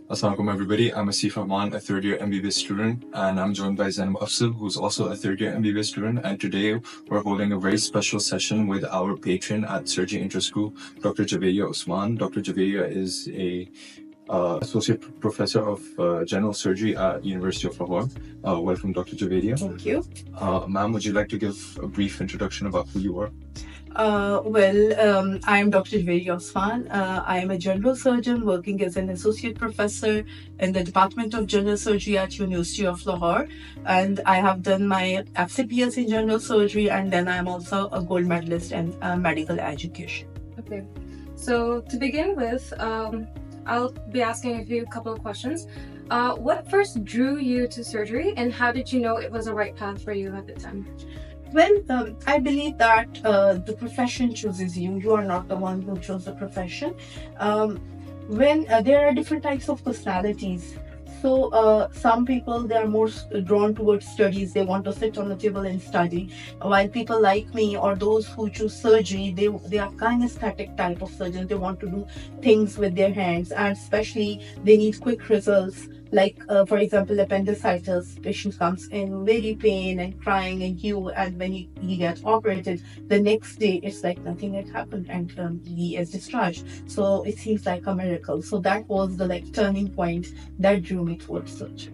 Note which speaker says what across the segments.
Speaker 1: Assalamualaikum everybody. I'm Asif Rahman, a third year MBBS student, and I'm joined by Zainab Afzal, who's also a third year MBBS student. And today we're holding a very special session with our patron at Surgery Inter School, Dr. Javeria Usman. Dr. Javeria is a associate professor of general surgery at University of Lahore. Welcome, Dr. Javeria.
Speaker 2: Thank you.
Speaker 1: Ma'am, would you like to give a brief introduction about who you are?
Speaker 2: I am Dr. Javeria Osman. I am a general surgeon working as an associate professor in the Department of General Surgery at University of Lahore. And I have done my FCPS in general surgery, and then I am also a gold medalist in medical education.
Speaker 3: Okay. So to begin with, I'll be asking a couple of questions. What first drew you to surgery, and how did you know it was the right path for you at the time?
Speaker 2: Well, I believe that the profession chooses you. You are not the one who chose the profession. When there are different types of personalities. So some people, they are more drawn towards studies. They want to sit on the table and study. While people like me or those who choose surgery, they are kinesthetic type of surgeons. They want to do things with their hands, and especially they need quick results. Like for example, appendicitis, patient comes in very pain and crying and and when he gets operated, the next day it's like nothing had happened, and he is discharged. So it seems like a miracle. So that was the turning point that drew me towards surgery.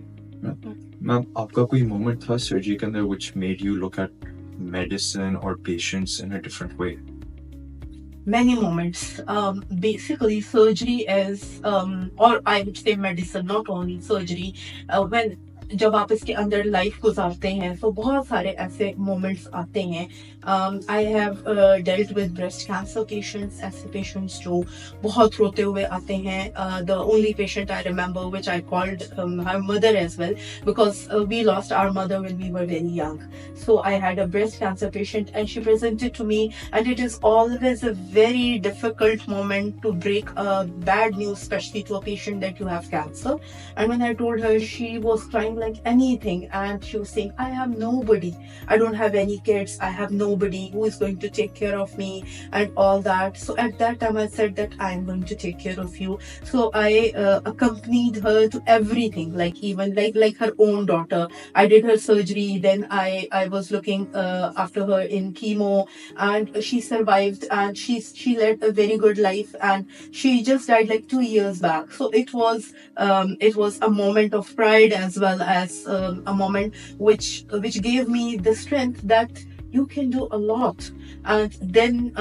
Speaker 1: Ma'am, आपका कोई moment था surgery के अंदर which made you look at medicine or patients in a different way?
Speaker 2: Many moments. Basically, surgery is, or I would say medicine, not only surgery. When जब आप इसके अंदर life गुजारते हैं तो बहुत सारे ऐसे मोमेंट्स आते हैं. I have dealt with breast cancer patients, ऐसे पेशेंट्स जो बहुत रोते हुए आते हैं. The only patient I remember which I called her mother as well, because we lost our mother when we were very young. So I had a breast cancer patient and she presented to me, and it is always a very difficult moment to break bad news, especially to a patient that you have cancer. And when I told her, she was crying like anything, and she was saying, I have nobody. I don't have any kids. I have nobody who is going to take care of me and all that. So at that time I said that I am going to take care of you. So I accompanied her to everything, like even like her own daughter. I did her surgery, then I was looking after her in chemo, and she survived, and she led a very good life, and she just died like 2 years back. So it was a moment of pride, as well as a moment which gave me the strength that you can do a lot. And then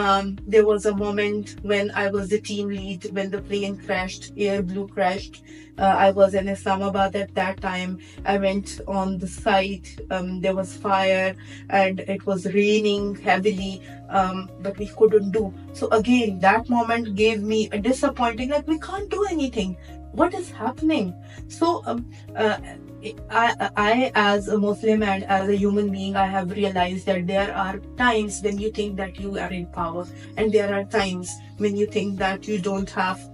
Speaker 2: there was a moment when I was the team lead when the plane crashed, Air Blue crashed. I was in Islamabad at that time. I went on the site. There was fire and it was raining heavily, but we couldn't do. So again, that moment gave me a disappointing, like we can't do anything. What is happening? So I, as a Muslim and as a human being, I have realized that there are times when you think that you are in power, and there are times when you think that you don't have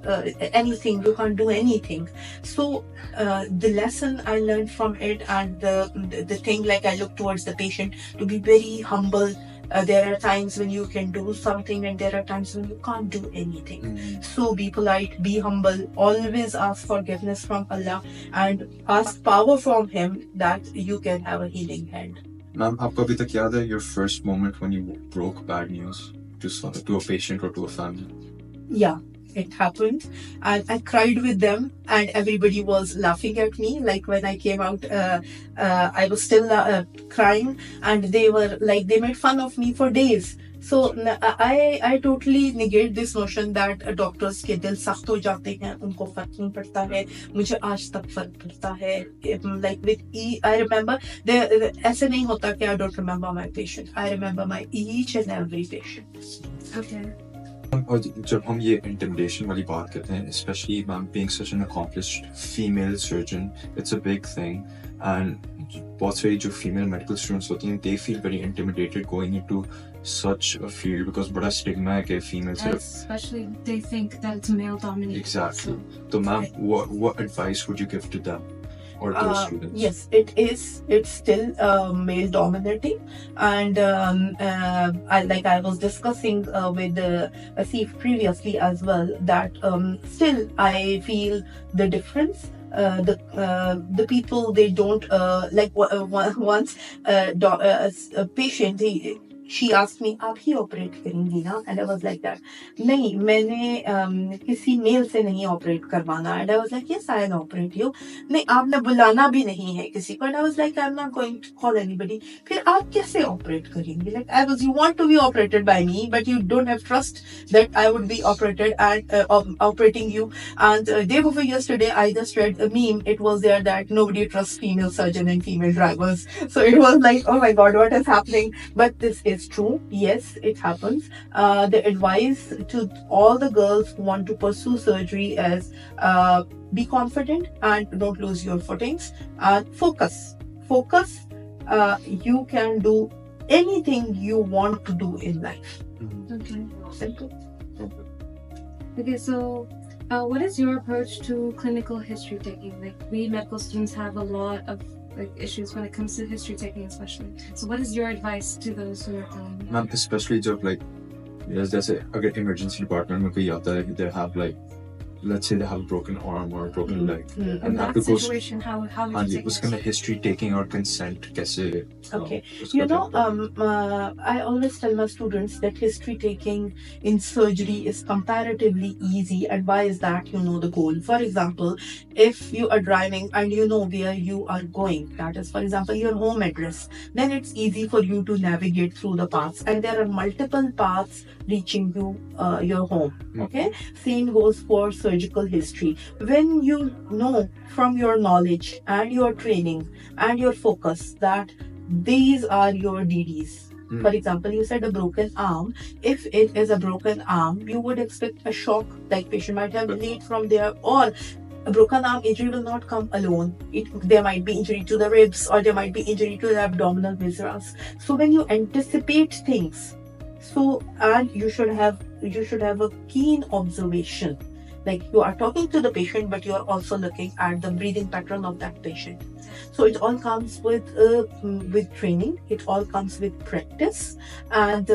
Speaker 2: anything, you can't do anything. So the lesson I learned from it, and the thing, like I look towards the patient to be very humble. There are times when you can do something, and there are times when you can't do anything. So be polite, be humble, always ask forgiveness from Allah, and ask power from Him that you can have a healing hand.
Speaker 1: Ma'am, आपको अभी तक याद है your first moment when you broke bad news to a patient or to a family?
Speaker 2: Yeah, it happened, and I cried with them, and everybody was laughing at me. Like when I came out, I was still crying, and they were like, they made fun of me for days. So I totally negate this notion that doctors के दिल सख्त हो जाते हैं, उनको फर्क नहीं पड़ता है. मुझे आज तक फर्क पड़ता है. Like with I remember, ऐसे नहीं होता कि I don't remember my patient. I remember my each and every patient.
Speaker 3: Okay.
Speaker 1: और जब हम ये intimidation वाली बात करते हैं, especially ma'am being such an accomplished female surgeon, it's a big thing. And बहुत सारी जो female medical students होती हैं, they feel very intimidated going into such a field because बड़ा stigma है कि female सिर्फ.
Speaker 3: Especially they think that it's male dominated.
Speaker 1: Exactly. So ma'am, what advice would you give to them? or those students?
Speaker 2: Yes, it is. It's still male dominating, and I was discussing with Asif previously as well that still I feel the difference. The people, they don't once a patient, she asked me, आप ही operate करेंगी ना? And I was like that, नहीं, मैंने किसी mail से नहीं operate करवाना. And I was like, yes, I'll operate you. नहीं, आपने बुलाना भी नहीं है किसी को. And I was like, I'm not going to call anybody. फिर आप कैसे ऑपरेट करेंगी? Like, you want to be operated by me, but you don't have trust that I would be operated and operating you. And day before yesterday, I just read a meme. It was there that nobody trusts female surgeon and female drivers. So it was like, oh my God, what is happening? But this is true. Yes, it happens. The advice to all the girls who want to pursue surgery is be confident and don't lose your footings. Focus. You can do anything you want to do in life.
Speaker 3: Okay.
Speaker 2: Simple.
Speaker 3: Okay, so what is your approach to clinical history taking? Like, we medical students have a lot of issues when it comes to history taking, especially. So what is your advice to those who are doing?
Speaker 1: Ma'am, especially जब जैसे अगर emergency department में कोई आता है, they have let's say they have a broken arm or a broken leg,
Speaker 3: In
Speaker 1: and have
Speaker 3: that
Speaker 1: to go.
Speaker 3: situation, how
Speaker 1: हाँ
Speaker 3: would
Speaker 1: ji,
Speaker 3: you take
Speaker 1: उसका
Speaker 3: this?
Speaker 1: history taking और consent कैसे?
Speaker 2: Okay.
Speaker 1: उसका
Speaker 2: You know,
Speaker 1: क्या-
Speaker 2: I always tell my students that history taking in surgery is comparatively easy. And why is that? You know the goal. For example, if you are driving and you know where you are going, that is, for example, your home address, then it's easy for you to navigate through the paths. And there are multiple paths reaching you, your home. Okay. Same goes for surgical history. When you know from your knowledge and your training and your focus that these are your DDs. For example, you said a broken arm. If it is a broken arm, you would expect a shock, like patient might have bleed from there, or a broken arm injury will not come alone. There might be injury to the ribs, or there might be injury to the abdominal viscera. So when you anticipate things, and you should have a keen observation. Like, you are talking to the patient, but you are also looking at the breathing pattern of that patient. So it all comes with training. It all comes with practice, and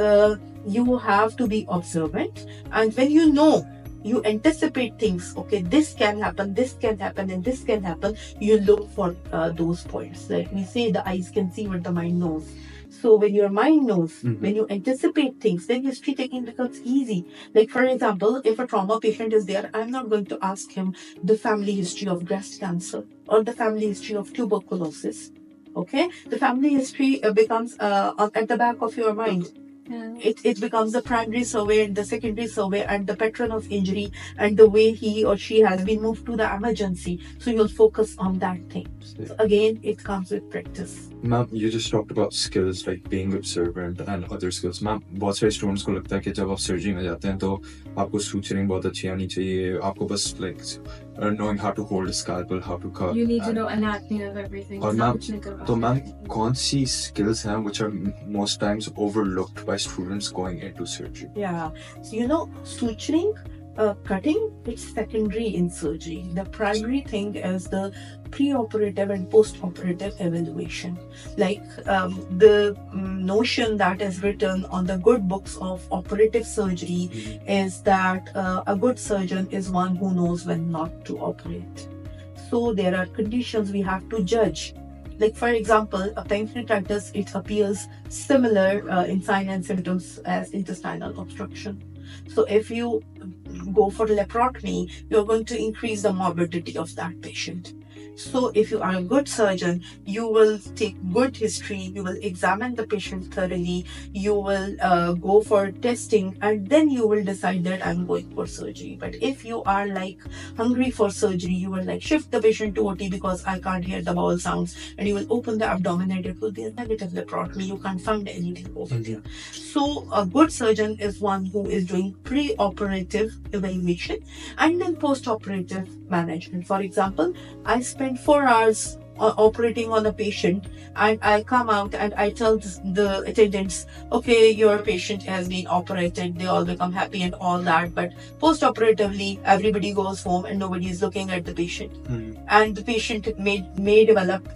Speaker 2: you have to be observant. And when you anticipate things. Okay, this can happen, and this can happen. You look for those points. Like we say, the eyes can see what the mind knows. So when your mind knows, when you anticipate things, then history taking becomes easy. Like, for example, if a trauma patient is there, I'm not going to ask him the family history of breast cancer or the family history of tuberculosis. Okay, the family history becomes at the back of your mind.
Speaker 3: Yeah.
Speaker 2: It becomes the primary survey and the secondary survey and the pattern of injury and the way he or she has been moved to the emergency. So you'll focus on that thing. So again, it comes with practice.
Speaker 1: Ma'am, you just talked about skills like being observant and other skills. Ma'am, बहुत सारे students को लगता है कि जब आप surgery में जाते हैं तो आपको suturing बहुत अच्छी आनी चाहिए. आपको बस knowing how to hold a scalpel, how to cut.
Speaker 3: You need to know anatomy of everything.
Speaker 1: और
Speaker 3: It's
Speaker 1: ma'am
Speaker 3: not what you think about
Speaker 1: तो
Speaker 3: it.
Speaker 1: मैम कौन सी skills हैं which are most times overlooked by students going into surgery?
Speaker 2: Yeah. So, suturing, cutting, it's secondary in surgery. The primary thing is the pre-operative and post-operative evaluation. Like the notion that is written on the good books of operative surgery is that a good surgeon is one who knows when not to operate. So there are conditions we have to judge. Like, for example, pancreatitis, it appears similar in sign and symptoms as intestinal obstruction. So if you go for laparotomy, you're going to increase the morbidity of that patient. So if you are a good surgeon, you will take good history, you will examine the patient thoroughly, you will go for testing, and then you will decide that I'm going for surgery. But if you are hungry for surgery, you will shift the patient to OT because I can't hear the bowel sounds, and you will open the abdomen and it will be a negative laparotomy. You can't find anything over there. So a good surgeon is one who is doing pre-operative evaluation and then post-operative management. For example, I spent 4 hours operating on a patient, and I come out and I tell the attendants, okay, your patient has been operated. They all become happy and all that. But post-operatively, everybody goes home and nobody is looking at the patient. And the patient may develop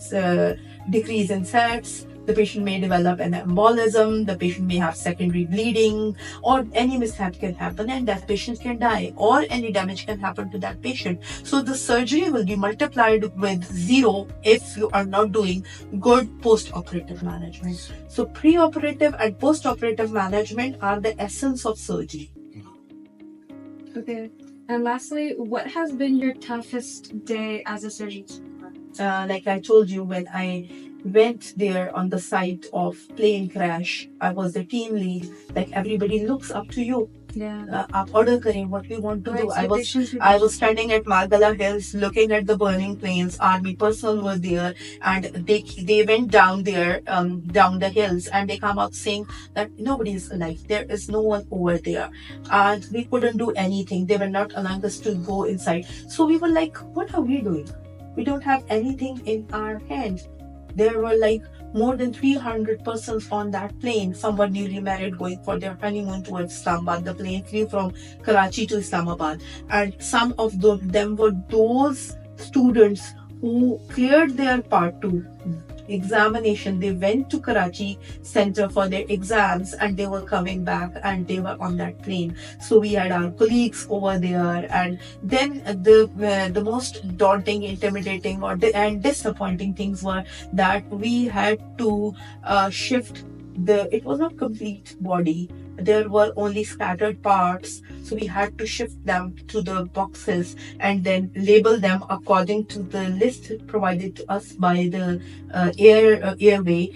Speaker 2: decrease in sets. The patient may develop an embolism, the patient may have secondary bleeding, or any mishap can happen and that patient can die, or any damage can happen to that patient. So the surgery will be multiplied with 0 if you are not doing good post-operative management. So pre-operative and post-operative management are the essence of surgery.
Speaker 3: Okay. And lastly, what has been your toughest day as a surgeon?
Speaker 2: Like I told you, when I went there on the site of plane crash, I was the team lead. Like everybody looks up to you.
Speaker 3: Yeah.
Speaker 2: आप order करें what we want to
Speaker 3: What
Speaker 2: do.
Speaker 3: expectations would
Speaker 2: I
Speaker 3: you-
Speaker 2: was standing at Margala Hills looking at the burning planes. Army personnel were there, and they went down there, down the hills, and they come out saying that nobody is alive. There is no one over there, and we couldn't do anything. They were not allowing us to go inside. So we were like, what are we doing? We don't have anything in our hands. There were like more than 300 persons on that plane. Some were newly married going for their honeymoon towards Islamabad. The plane flew from Karachi to Islamabad. And some of them were those students who cleared their part 2 examination. They went to Karachi center for their exams and they were coming back and they were on that plane. So we had our colleagues over there, and then the most daunting, intimidating, and disappointing things were that we had to shift it was not complete body. There were only scattered parts, so we had to shift them to the boxes and then label them according to the list provided to us by the airway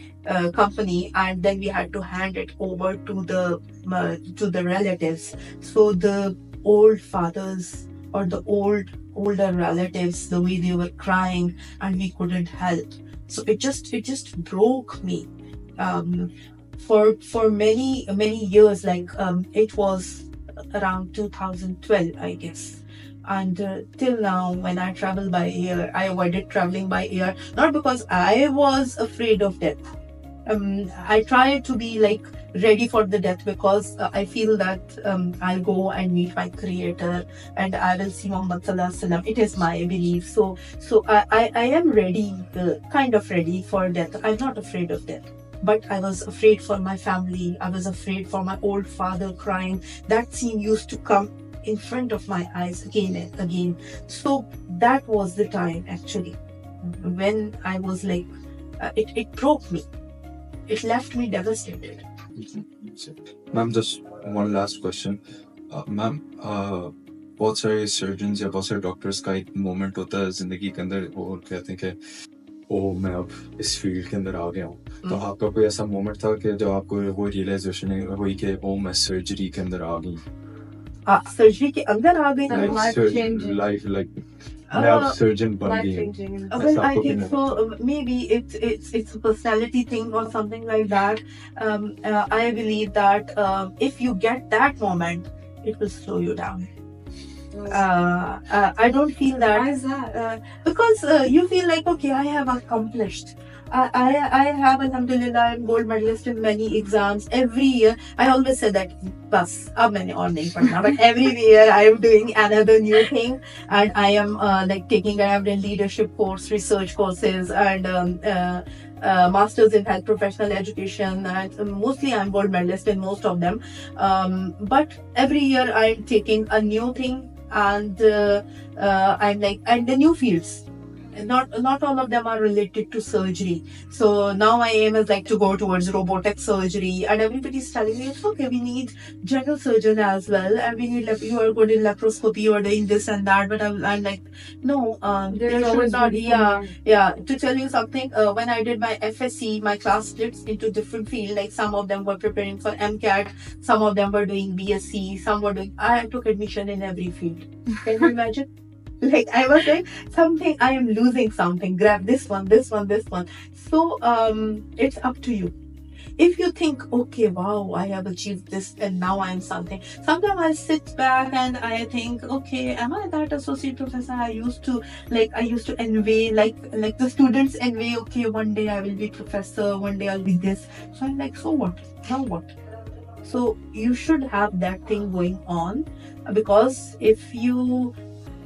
Speaker 2: company, and then we had to hand it over to the relatives. So the old fathers or the older relatives, the way they were crying, and we couldn't help. So it just broke me. For many years, like it was around 2012, I guess. And till now, when I travel by air, I avoided traveling by air, not because I was afraid of death. I try to be like ready for the death because I feel that I'll go and meet my creator and I will see Muhammad Sallallahu Alaihi Wasallam. It is my belief. So I am ready, kind of ready for death. I'm not afraid of death. But I was afraid for my family. I was afraid for my old father crying. That scene used to come in front of my eyes again and again. So that was the time actually when I was like, it broke me. It left me devastated.
Speaker 1: Ma'am, just one last question. Ma'am, बहुत सारे surgeons या बहुत सारे doctors का एक moment होता है जिंदगी के अंदर, वो कहते हैं कि ओ मैं अब इस फील्ड के अंदर आ गया हूँ. तो आपका कोई ऐसा मोमेंट था कि जब आपको वो रियलाइजेशन हुई कि ओ मैं सर्जरी के अंदर आ गई?
Speaker 2: सर्जरी के अंदर आ गई.
Speaker 1: लाइफ लाइक मैं अब सर्जन बन गई हूँ.
Speaker 3: Life-changing.
Speaker 2: Well, I think so. Maybe it's a personality thing or something like that. I believe that if you get that moment, it will slow you down. I don't feel that.
Speaker 3: Why is that?
Speaker 2: Because you feel like, okay, I have accomplished. I have, alhamdulillah, I'm gold medalist in many exams. Every year, I always say that, bas, ab maine aur nahi padna. But every year, I am doing another new thing. And I am like taking a leadership course, research courses, and masters in health professional education. And mostly I'm gold medalist in most of them. But every year, I'm taking a new thing. And I'm like, and the new fields. Not all of them are related to surgery. So now my aim is like to go towards robotic surgery, and everybody's telling me it's okay, we need general surgeon as well, and we need you are good in laparoscopy, you are doing this and that. But I'm like, no, there
Speaker 3: There's
Speaker 2: should
Speaker 3: always
Speaker 2: not.
Speaker 3: room for
Speaker 2: Yeah,
Speaker 3: more.
Speaker 2: yeah. To tell you something, when I did my FSC, my class splits into different fields. Like some of them were preparing for MCAT, some of them were doing BSc, some were doing. I took admission in every field. Can you imagine? Like I was like something, I am losing something. Grab this one, this one, this one. So it's up to you. if you think, okay, wow, I have achieved this and now I am something. Sometimes I sit back and I think, okay, am I that associate professor? I used to envy, like the students envy, okay, one day I will be professor, one day I'll be this. So I'm like, so what? Now what? So you should have that thing going on, because if you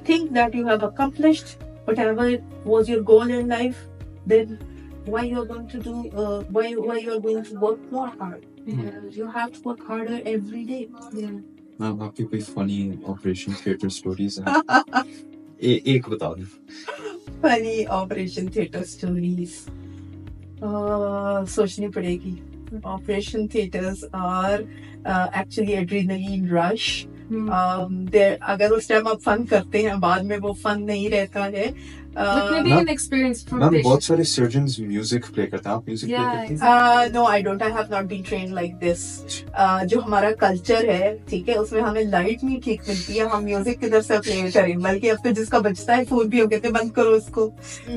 Speaker 2: think that you have accomplished whatever was your goal in life, then why you're going to do why you're going to work more hard? You have to work harder every day.
Speaker 3: Yeah.
Speaker 1: Ma'am आपकी कोई funny Operation Theatre stories हैं? एक बता दो.
Speaker 2: Funny Operation Theatre stories. सोचनी पड़ेगी. Operation theaters are actually adrenaline rush. अगर उस टाइम आप फन करते हैं, बाद में वो फन नहीं रहता है.
Speaker 3: But maybe
Speaker 1: Ma'am-
Speaker 3: an experience from
Speaker 1: ma'am
Speaker 3: patient.
Speaker 1: बहुत सारे surgeons music play करते हैं. आप music play
Speaker 3: Yeah,
Speaker 1: करते हैं?
Speaker 2: No, I don't. I have not been trained like this. जो हमारा कल्चर है, ठीक है, उसमें हमें लाइट नहीं ठीक मिलती है, हम म्यूजिक किधर से प्ले करें, बल्कि अब तो जिसका बचता है फोन भी हो कहते हैं बंद करो उसको.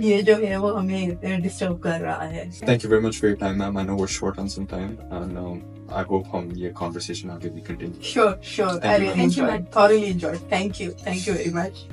Speaker 2: ये जो है वो हमें डिस्टर्ब कर रहा है.
Speaker 1: Thank you very much for your time, ma'am. I know we're short on some time, and I hope ये conversation आगे भी continue.
Speaker 2: Sure.
Speaker 1: Thank
Speaker 2: I
Speaker 1: you
Speaker 2: really
Speaker 1: very
Speaker 3: much.
Speaker 2: enjoyed. Thoroughly enjoyed. Thank you very much.